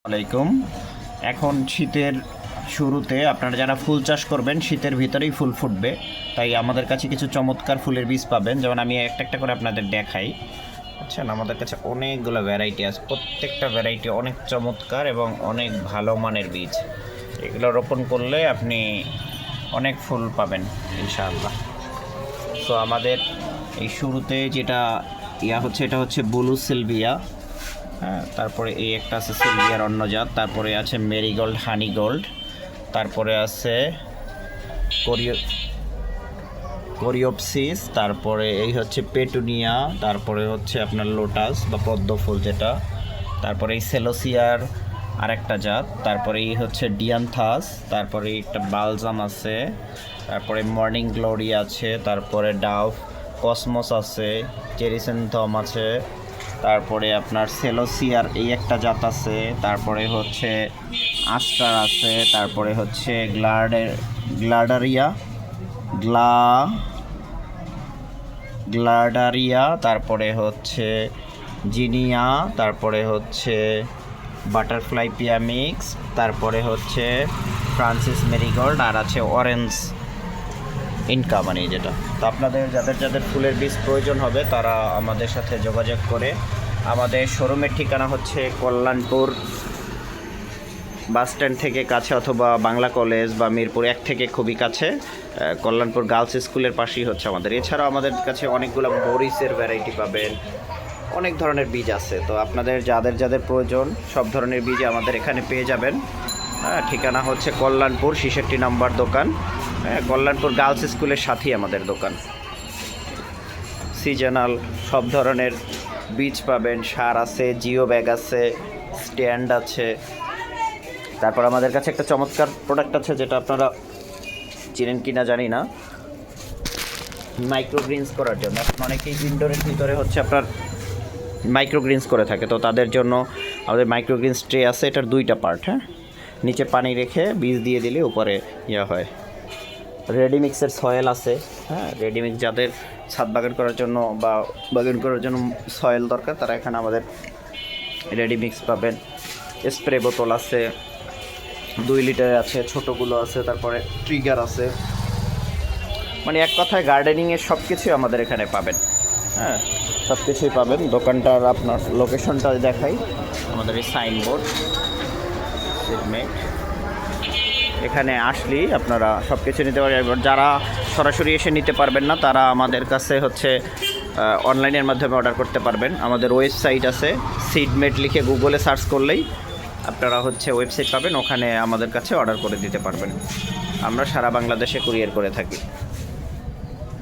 আলাইকুম। এখন শীতের শুরুতে আপনারা যারা ফুল চাষ করবেন শীতের ভিতরেই ফুল ফুটবে, তাই আমাদের কাছে কিছু চমৎকার ফুলের বীজ পাবেন। যেমন আমি একটা একটা করে আপনাদের দেখাই। আচ্ছা, আমাদের কাছে অনেকগুলো ভ্যারাইটি আছে, প্রত্যেকটা ভ্যারাইটি অনেক চমৎকার এবং অনেক ভালো মানের বীজ। এগুলো রোপণ করলে আপনি অনেক ফুল পাবেন ইনশাআল্লাহ। তো আমাদের এই শুরুতে যেটা হচ্ছে এটা হচ্ছে ব্লু সিলভিয়া। হ্যাঁ, তারপরে এই একটা আছে সিলভিয়ার অন্য জাত, তারপরে আছে মেরিগোল্ড, হানি গোল্ড, তারপরে আছে কোরিওপসিস, তারপরে এই হচ্ছে পেটুনিয়া, তারপরে হচ্ছে আপনার লোটাস বা পদ্ম ফুল যেটা, তারপরে এই সেলোসিয়ার আরেকটা জাত, তারপরে এই হচ্ছে ডিয়ান্থাস, তারপরে একটা বালজাম আছে, তারপরে মর্নিং গ্লোরি আছে, তারপরে ডাভ কসমস আছে, চেরিসেন্থম আছে, তারপরে আপনার সেলোসিয়ার এই একটা জাত আছে, তারপরে হচ্ছে আস্টার আছে, তারপরে হচ্ছে গ্লাডারিয়া, তারপরে হচ্ছে জিনিয়া, তারপরে হচ্ছে বাটারফ্লাই পিয়ামিক্স, তারপরে হচ্ছে ফ্রান্সিস মেরিগোল্ড, আর আছে অরেঞ্জ ইনকা মানে যেটা। তো আপনাদের যাদের ফুলের বীজ প্রয়োজন হবে তারা আমাদের সাথে যোগাযোগ করে, আমাদের শোরুমের ঠিকানা হচ্ছে কল্যাণপুর বাস স্ট্যান্ড থেকে কাছে, অথবা বাংলা কলেজ বা মিরপুর 1 থেকে খুবই কাছে, কল্যাণপুর গার্লস স্কুলের পাশেই হচ্ছে আমাদের। এছাড়াও আমাদের কাছে অনেকগুলো মরিচের ভ্যারাইটি পাবেন, অনেক ধরনের বীজ আছে। তো আপনাদের যাদের প্রয়োজন সব ধরনের বীজ আমাদের এখানে পেয়ে যাবেন। ঠিকানা হচ্ছে কল্যাণপুর 66 নম্বর দোকান, কল্যাণপুর গার্লস স্কুলের সাথেই আমাদের দোকান। সিজনাল সব ধরনের বীজ পাবেন, সার আছে, জিও ব্যাগ আছে, স্ট্যান্ড আছে। তারপর আমাদের কাছে একটা চমৎকার প্রোডাক্ট আছে যেটা আপনারা চিনেন কিনা জানি না, মাইক্রোগ্রিনস করার জন্য। এখন অনেকেই ইনডোরের ভিতরে হচ্ছে আপনার মাইক্রোগ্রিনস করে থাকে, তো তাদের জন্য আমাদের মাইক্রোগ্রিনস ট্রে আছে। এটার 2টা পার্ট, হ্যাঁ, নিচে পানি রেখে বীজ দিয়ে দিলে উপরে হয়। রেডিমিক্সের সয়েল আছে, হ্যাঁ, রেডিমিক্স যাদের ছাদ বাগান করার জন্য বা বাগান করার জন্য সয়েল দরকার তারা এখানে আমাদের রেডিমিক্স পাবেন। স্প্রে বোতল আছে, 2 লিটার আছে, ছোটোগুলো আছে, তারপরে ট্রিগার আছে। মানে এক কথায় গার্ডেনিংয়ের সব কিছুই আমাদের এখানে পাবেন। হ্যাঁ, সব কিছুই পাবেন। দোকানটার আপনার লোকেশনটা দেখাই, আমাদের এই সাইনবোর্ড সিডমেট। এখানে আসলেই আপনারা সব কিছু নিতে পারবেন। যারা সরাসরি এসে নিতে পারবেন না তারা আমাদের কাছে হচ্ছে অনলাইনের মাধ্যমে অর্ডার করতে পারবেন। আমাদের ওয়েবসাইট আছে, সিডমেট লিখে গুগলে সার্চ করলেই আপনারা হচ্ছে ওয়েবসাইট পাবেন, ওখানে আমাদের কাছে অর্ডার করে দিতে পারবেন। আমরা সারা বাংলাদেশে কুরিয়ার করে থাকি।